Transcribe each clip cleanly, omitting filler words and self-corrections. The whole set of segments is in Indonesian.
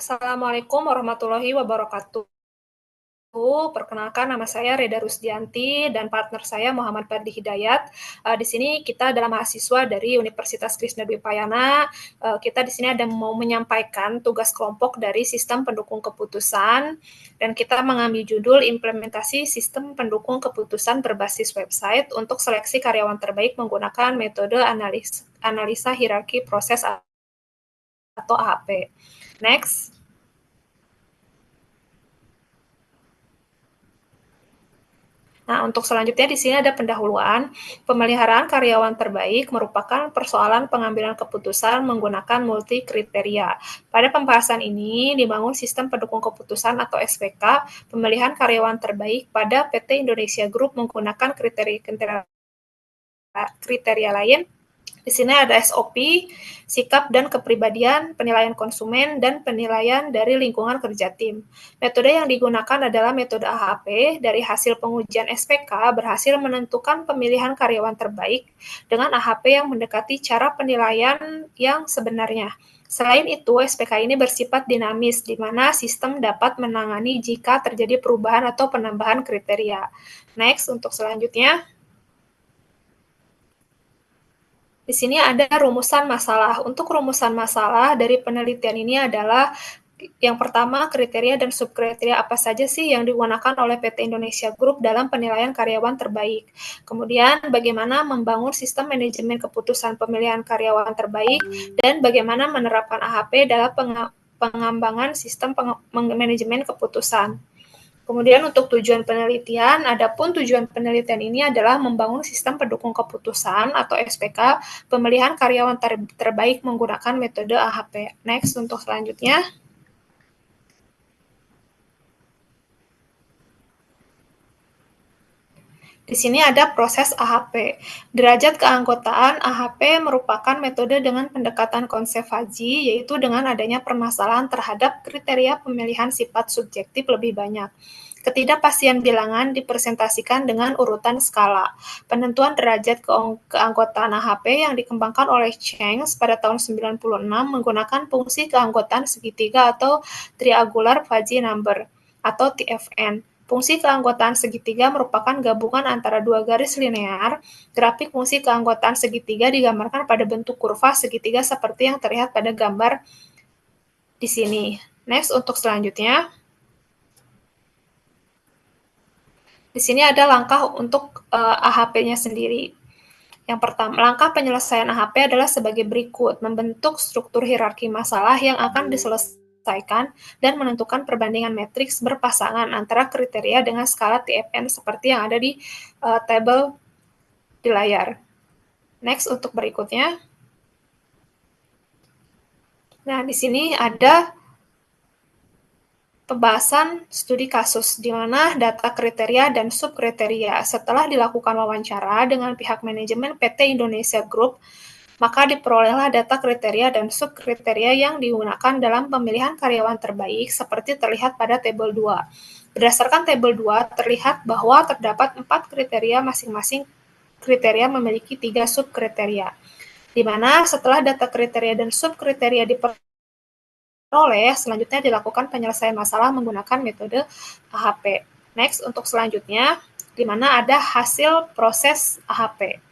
Assalamualaikum warahmatullahi wabarakatuh. Perkenalkan nama saya Reda Rusdianti dan partner saya Muhammad Fadli Hidayat. Di sini kita adalah mahasiswa dari Universitas Krishna Dwi Payana. Kita di sini ada mau menyampaikan tugas kelompok dari sistem pendukung keputusan dan kita mengambil judul implementasi sistem pendukung keputusan berbasis website untuk seleksi karyawan terbaik menggunakan metode analisa hierarki proses atau AHP. Next. Nah, untuk selanjutnya di sini ada pendahuluan. Pemeliharaan karyawan terbaik merupakan persoalan pengambilan keputusan menggunakan multi kriteria. Pada pembahasan ini dibangun sistem pendukung keputusan atau SPK, pemilihan karyawan terbaik pada PT Indonesia Group menggunakan kriteria lain. Di sini ada SOP, sikap dan kepribadian, penilaian konsumen, dan penilaian dari lingkungan kerja tim. Metode yang digunakan adalah metode AHP. Dari hasil pengujian SPK berhasil menentukan pemilihan karyawan terbaik dengan AHP yang mendekati cara penilaian yang sebenarnya. Selain itu, SPK ini bersifat dinamis, di mana sistem dapat menangani jika terjadi perubahan atau penambahan kriteria. Next, untuk selanjutnya. Di sini ada rumusan masalah. Untuk rumusan masalah dari penelitian ini adalah yang pertama, kriteria dan subkriteria apa saja sih yang digunakan oleh PT Indonesia Group dalam penilaian karyawan terbaik. Kemudian, bagaimana membangun sistem manajemen keputusan pemilihan karyawan terbaik, dan bagaimana menerapkan AHP dalam pengembangan sistem manajemen keputusan. Kemudian untuk tujuan penelitian, adapun tujuan penelitian ini adalah membangun sistem pendukung keputusan atau SPK pemilihan karyawan terbaik menggunakan metode AHP. Next, untuk selanjutnya. Di sini ada proses AHP. Derajat keanggotaan AHP merupakan metode dengan pendekatan konsep Fuzzy, yaitu dengan adanya permasalahan terhadap kriteria pemilihan sifat subjektif lebih banyak. Ketidakpastian bilangan dipresentasikan dengan urutan skala. Penentuan derajat keanggotaan AHP yang dikembangkan oleh Cheng pada tahun 96 menggunakan fungsi keanggotaan segitiga atau triangular fuzzy number atau TFN. Fungsi keanggotaan segitiga merupakan gabungan antara dua garis linear. Grafik fungsi keanggotaan segitiga digambarkan pada bentuk kurva segitiga seperti yang terlihat pada gambar di sini. Next, untuk selanjutnya. Di sini ada langkah untuk AHP-nya sendiri. Yang pertama, langkah penyelesaian AHP adalah sebagai berikut: membentuk struktur hierarki masalah yang akan diselesaikan dan menentukan perbandingan matriks berpasangan antara kriteria dengan skala TFN seperti yang ada di tabel di layar. Next, untuk berikutnya. Nah, di sini ada pembahasan studi kasus, di mana data kriteria dan subkriteria setelah dilakukan wawancara dengan pihak manajemen PT Indonesia Group, maka diperolehlah data kriteria dan subkriteria yang digunakan dalam pemilihan karyawan terbaik seperti terlihat pada tabel 2. Berdasarkan tabel 2, terlihat bahwa terdapat 4 kriteria, masing-masing kriteria memiliki 3 subkriteria, di mana setelah data kriteria dan subkriteria diperoleh, selanjutnya dilakukan penyelesaian masalah menggunakan metode AHP. Next, untuk selanjutnya, di mana ada hasil proses AHP.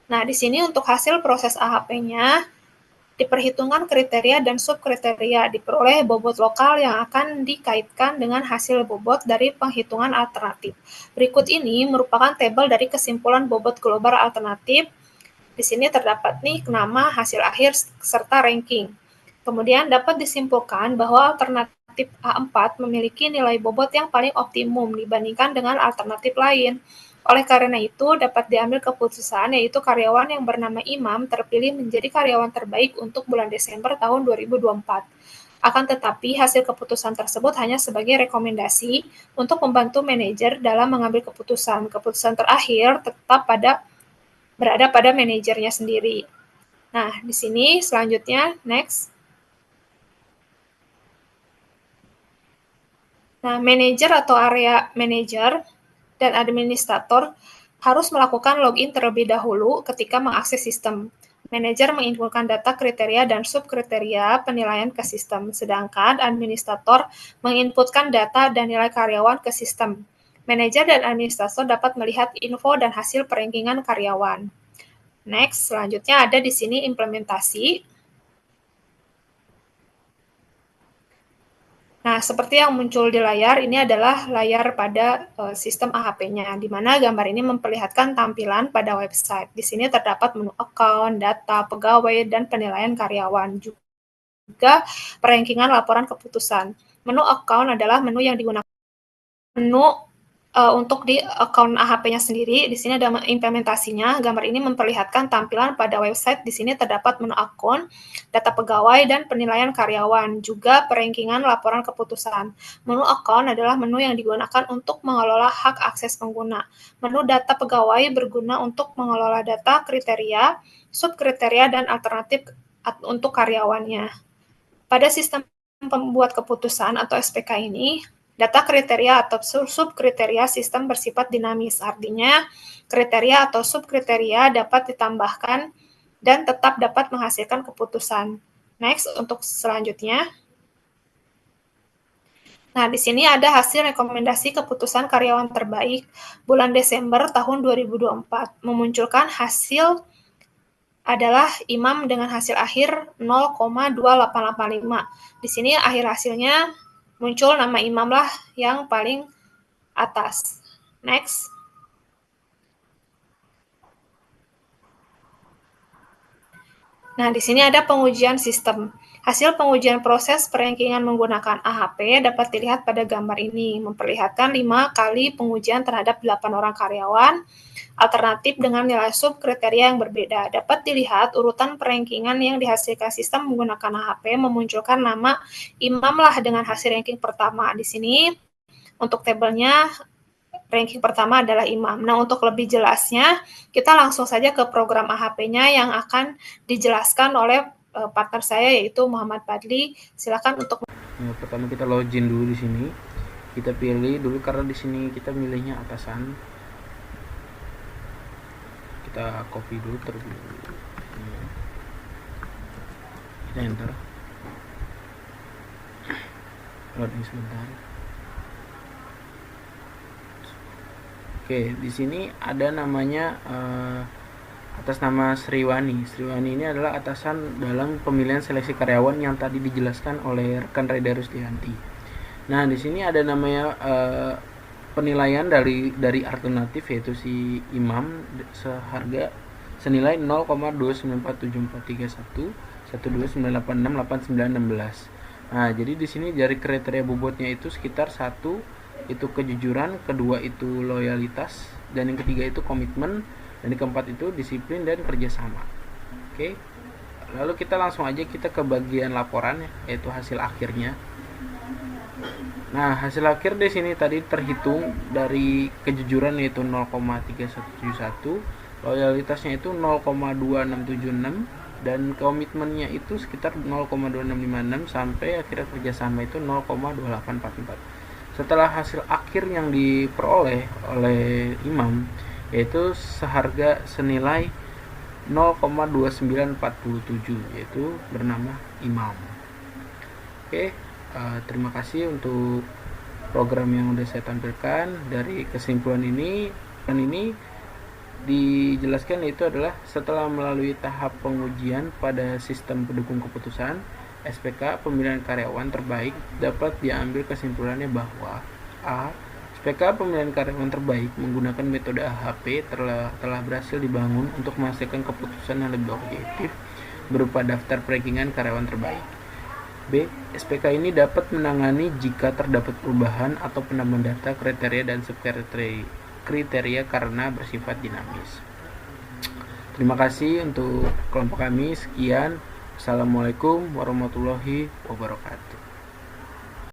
Nah, di sini untuk hasil proses AHP-nya, diperhitungkan kriteria dan subkriteria, diperoleh bobot lokal yang akan dikaitkan dengan hasil bobot dari penghitungan alternatif. Berikut ini merupakan tabel dari kesimpulan bobot global alternatif. Di sini terdapat nih nama, hasil akhir, serta ranking. Kemudian dapat disimpulkan bahwa alternatif A4 memiliki nilai bobot yang paling optimum dibandingkan dengan alternatif lain. Oleh karena itu, dapat diambil keputusan yaitu karyawan yang bernama Imam terpilih menjadi karyawan terbaik untuk bulan Desember tahun 2024. Akan tetapi, hasil keputusan tersebut hanya sebagai rekomendasi untuk membantu manajer dalam mengambil keputusan. Keputusan terakhir tetap berada pada manajernya sendiri. Nah, di sini selanjutnya, next. Nah, manajer atau area manajer dan administrator harus melakukan login terlebih dahulu ketika mengakses sistem. Manajer menginputkan data kriteria dan subkriteria penilaian ke sistem, sedangkan administrator menginputkan data dan nilai karyawan ke sistem. Manajer dan administrator dapat melihat info dan hasil perankingan karyawan. Next, selanjutnya ada di sini implementasi. Nah, seperti yang muncul di layar, ini adalah layar pada sistem AHP-nya, di mana gambar ini memperlihatkan tampilan pada website. Di sini terdapat menu account, data, pegawai, dan penilaian karyawan. Juga perankingan laporan keputusan. Menu account adalah menu yang digunakan untuk di account AHP-nya sendiri. Di sini ada implementasinya. Gambar ini memperlihatkan tampilan pada website. Di sini terdapat menu akun, data pegawai, dan penilaian karyawan. Juga perankingan laporan keputusan. Menu account adalah menu yang digunakan untuk mengelola hak akses pengguna. Menu data pegawai berguna untuk mengelola data, kriteria, subkriteria, dan alternatif untuk karyawannya. Pada sistem pembuat keputusan atau SPK ini, data kriteria atau subkriteria sistem bersifat dinamis, artinya kriteria atau subkriteria dapat ditambahkan dan tetap dapat menghasilkan keputusan. Next, untuk selanjutnya. Nah, di sini ada hasil rekomendasi keputusan karyawan terbaik bulan Desember tahun 2024, memunculkan hasil adalah Imam dengan hasil akhir 0,2885. Di sini akhir hasilnya muncul nama Imam lah yang paling atas. Next. Nah, di sini ada pengujian sistem. Hasil pengujian proses perankingan menggunakan AHP dapat dilihat pada gambar ini, memperlihatkan 5 kali pengujian terhadap 8 orang karyawan, alternatif dengan nilai subkriteria yang berbeda. Dapat dilihat urutan perankingan yang dihasilkan sistem menggunakan AHP memunculkan nama Imam lah dengan hasil ranking pertama. Di sini untuk tabelnya ranking pertama adalah Imam. Nah, untuk lebih jelasnya, kita langsung saja ke program AHP-nya yang akan dijelaskan oleh partner saya yaitu Muhammad Fadli. Silakan untuk pertama kita login dulu di sini. Kita pilih dulu karena di sini kita milihnya atasan. Kita copy dulu terlebih dahulu. Kita enter. Loading sebentar. Oke, di sini ada namanya atas nama Sriwani. Sriwani ini adalah atasan dalam pemilihan seleksi karyawan yang tadi dijelaskan oleh rekan Reda Rusdianti. Nah, di sini ada namanya penilaian dari alternatif yaitu si Imam seharga senilai 0,2947431 129868916. Nah, jadi di sini dari kriteria bobotnya itu sekitar 1 itu kejujuran, kedua itu loyalitas, dan yang ketiga itu komitmen, dan yang keempat itu disiplin dan kerjasama. Oke, lalu kita langsung aja kita ke bagian laporan yaitu hasil akhirnya. Nah, hasil akhir di sini tadi terhitung dari kejujuran yaitu 0,3171, loyalitasnya itu 0,2676, dan komitmennya itu sekitar 0,2656 sampai akhirnya kerjasama itu 0,2844. Setelah hasil akhir yang diperoleh oleh Imam yaitu seharga senilai 0,2947 yaitu bernama Imam. Oke, terima kasih untuk program yang sudah saya tampilkan. Dari kesimpulan ini dijelaskan yaitu adalah setelah melalui tahap pengujian pada sistem pendukung keputusan SPK pemilihan karyawan terbaik, dapat diambil kesimpulannya bahwa A. SPK pemilihan karyawan terbaik menggunakan metode AHP telah berhasil dibangun untuk menghasilkan keputusan yang lebih objektif berupa daftar perankingan karyawan terbaik. B. SPK ini dapat menangani jika terdapat perubahan atau penambahan data, kriteria, dan subkriteria karena bersifat dinamis. Terima kasih untuk kelompok kami. Sekian. Assalamualaikum warahmatullahi wabarakatuh.